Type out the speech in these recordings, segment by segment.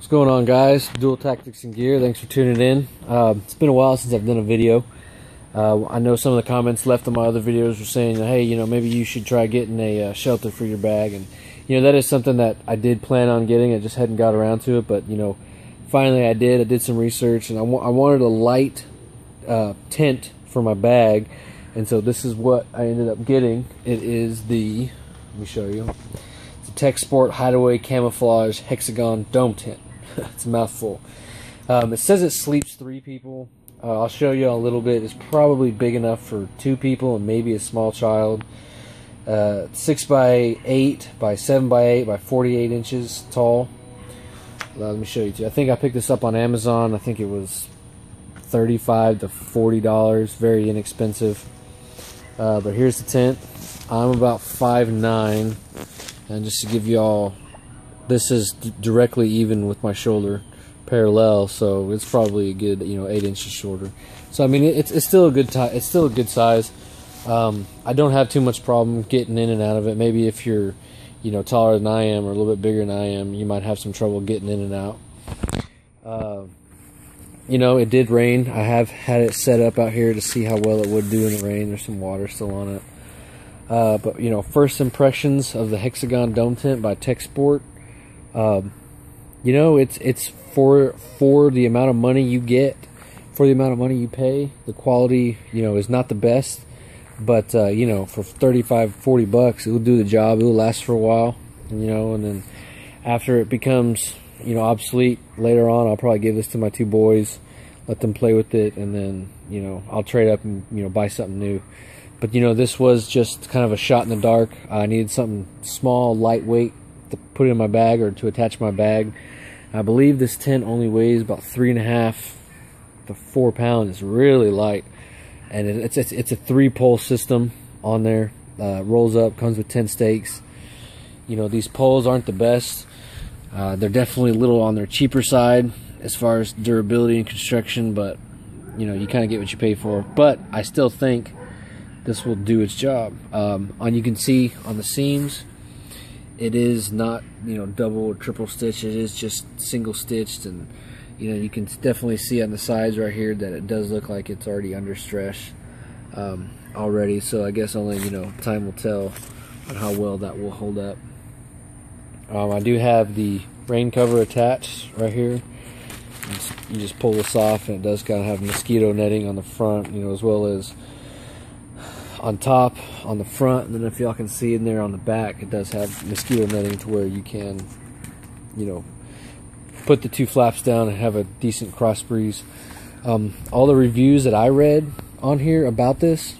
What's going on, guys? Duel-Tactics and Gear. Thanks for tuning in. It's been a while since I've done a video. I know some of the comments left on my other videos were saying, hey, maybe you should try getting a shelter for your bag. And, that is something that I did plan on getting. I just hadn't got around to it. But, finally I did. I did some research, and I wanted a light tent for my bag. And so this is what I ended up getting. It is the, let me show you, it's a Texsport Hideaway Camouflage Hexagon Dome Tent. It's a mouthful. It says it sleeps 3 people. I'll show you a little bit. It's probably big enough for 2 people and maybe a small child. 6 by 8 by 7 by 8 by 48 inches tall. Let me show you too. I think I picked this up on Amazon. I think it was $35 to $40. Very inexpensive. But here's the tent. I'm about 5'9", and just to give you all, this is directly even with my shoulder, parallel, so it's probably a good 8 inches shorter. So I mean it's still a good it's still a good size. I don't have too much problem getting in and out of it. Maybe if you're taller than I am or a little bit bigger than I am, you might have some trouble getting in and out. It did rain. I have had it set up out here to see how well it would do in the rain. There's some water still on it. But first impressions of the Hexagon Dome Tent by Texsport. It's for the amount of money you get, for the amount of money you pay. The quality, is not the best, but for 35, 40 bucks, it will do the job. It will last for a while, and then after it becomes, obsolete later on, I'll probably give this to my 2 boys, let them play with it, and then, I'll trade up and, buy something new. But, this was just kind of a shot in the dark. I needed something small, lightweight, to put in my bag or to attach my bag. I believe this tent only weighs about 3.5 to 4 pounds. It's really light, and it's a 3-pole system on there. Rolls up, comes with 10 stakes. These poles aren't the best. They're definitely a little on their cheaper side as far as durability and construction, but you kind of get what you pay for. But I still think this will do its job. You can see on the seams, it is not double or triple stitch. It is just single stitched, and you can definitely see on the sides right here that it does look like it's already under stress already. So I guess only time will tell on how well that will hold up. I do have the rain cover attached right here. You just pull this off, and it does kind of have mosquito netting on the front, as well as on top, on the front, and then if y'all can see in there on the back, it does have mosquito netting to where you can, put the 2 flaps down and have a decent cross breeze. All the reviews that I read on here about this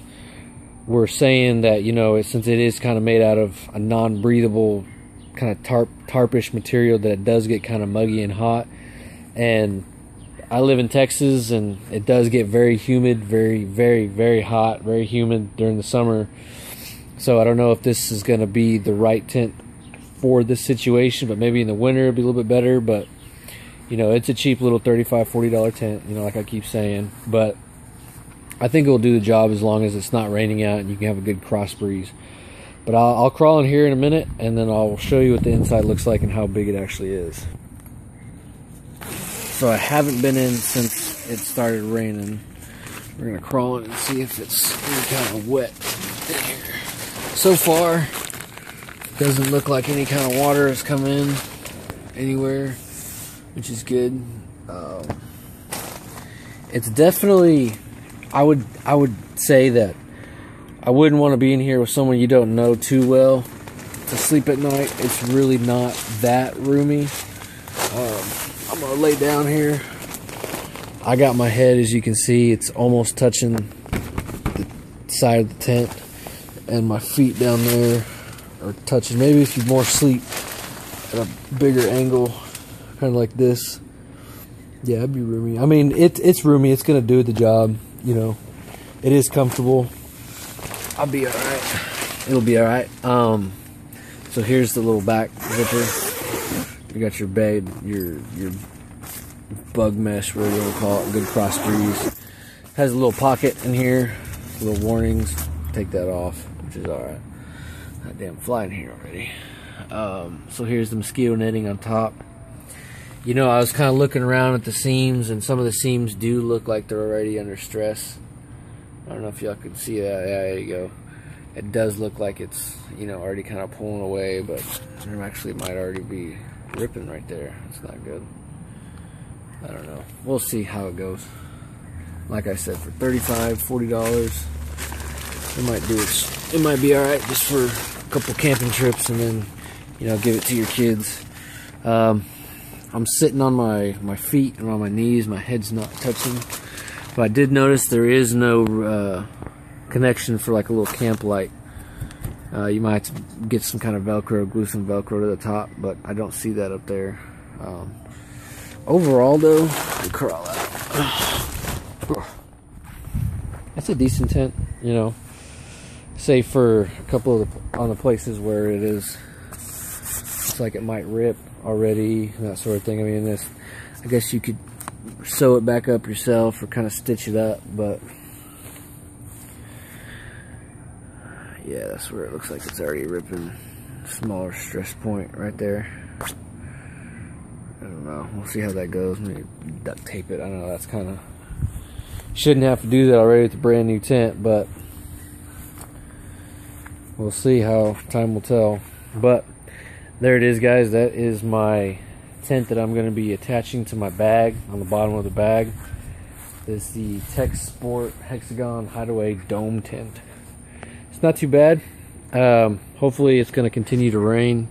were saying that, since it is kind of made out of a non-breathable kind of tarpish material, that it does get kind of muggy and hot. And I live in Texas, and it does get very humid, very, very, very hot, very humid during the summer. So I don't know if this is going to be the right tent for this situation, but maybe in the winter it'll be a little bit better. But it's a cheap little $35, $40 tent, like I keep saying. But I think it'll do the job as long as it's not raining out and you can have a good cross breeze. But I'll crawl in here in a minute, and then I'll show you what the inside looks like and how big it actually is. So I haven't been in since it started raining. We're gonna crawl in and see if it's any kind of wet in here. So far, doesn't look like any kind of water has come in anywhere, which is good. It's definitely, I would say that I wouldn't want to be in here with someone you don't know too well to sleep at night. It's really not that roomy. I'm gonna lay down here. I got my head, as you can see, it's almost touching the side of the tent, and my feet down there are touching. Maybe if you more sleep at a bigger angle, kind of like this, yeah, it'd be roomy. I mean, it's roomy. It's gonna do the job. It is comfortable. I'll be all right. It'll be all right. So here's the little back zipper. You got your bed, your bug mesh, whatever you want to call it, good cross breeze. Has a little pocket in here, little warnings. Take that off, which is all right. That damn fly in here already. So here's the mosquito netting on top. You know, I was kind of looking around at the seams, and some of the seams do look like they're already under stress. I don't know if y'all can see that. Yeah, there you go. It does look like it's, you know, already kind of pulling away, but there actually might already be ripping right there. It's not good. I don't know. We'll see how it goes. Like I said, for $35, $40, it might do it. It might be all right just for a couple camping trips, and then, you know, give it to your kids. I'm sitting on my feet and on my knees. My head's not touching. But I did notice there is no connection for like a little camp light. You might have to get some kind of Velcro, glue some Velcro to the top, but I don't see that up there. Overall, though, let me crawl out. That's a decent tent, you know. Say for a couple of on the places where it is, it's like it might rip already, that sort of thing. I mean, this, I guess you could sew it back up yourself or kind of stitch it up, but yeah, that's where it looks like it's already ripping. Smaller stress point right there. I don't know. We'll see how that goes. Maybe duct tape it. I don't know. That's kind of, shouldn't have to do that already with a brand new tent, but we'll see how time will tell. But there it is, guys. That is my tent that I'm going to be attaching to my bag. On the bottom of the bag is the Texsport Hexagon Hideaway Dome tent. It's not too bad. Hopefully it's going to continue to rain.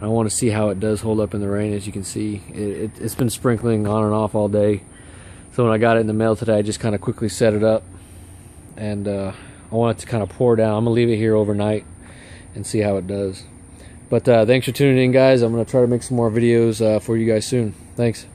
I want to see how it does hold up in the rain. As you can see, it's been sprinkling on and off all day. So when I got it in the mail today, I just kind of quickly set it up, and I want it to kind of pour down. I'm going to leave it here overnight and see how it does. But thanks for tuning in, guys. I'm going to try to make some more videos for you guys soon. Thanks.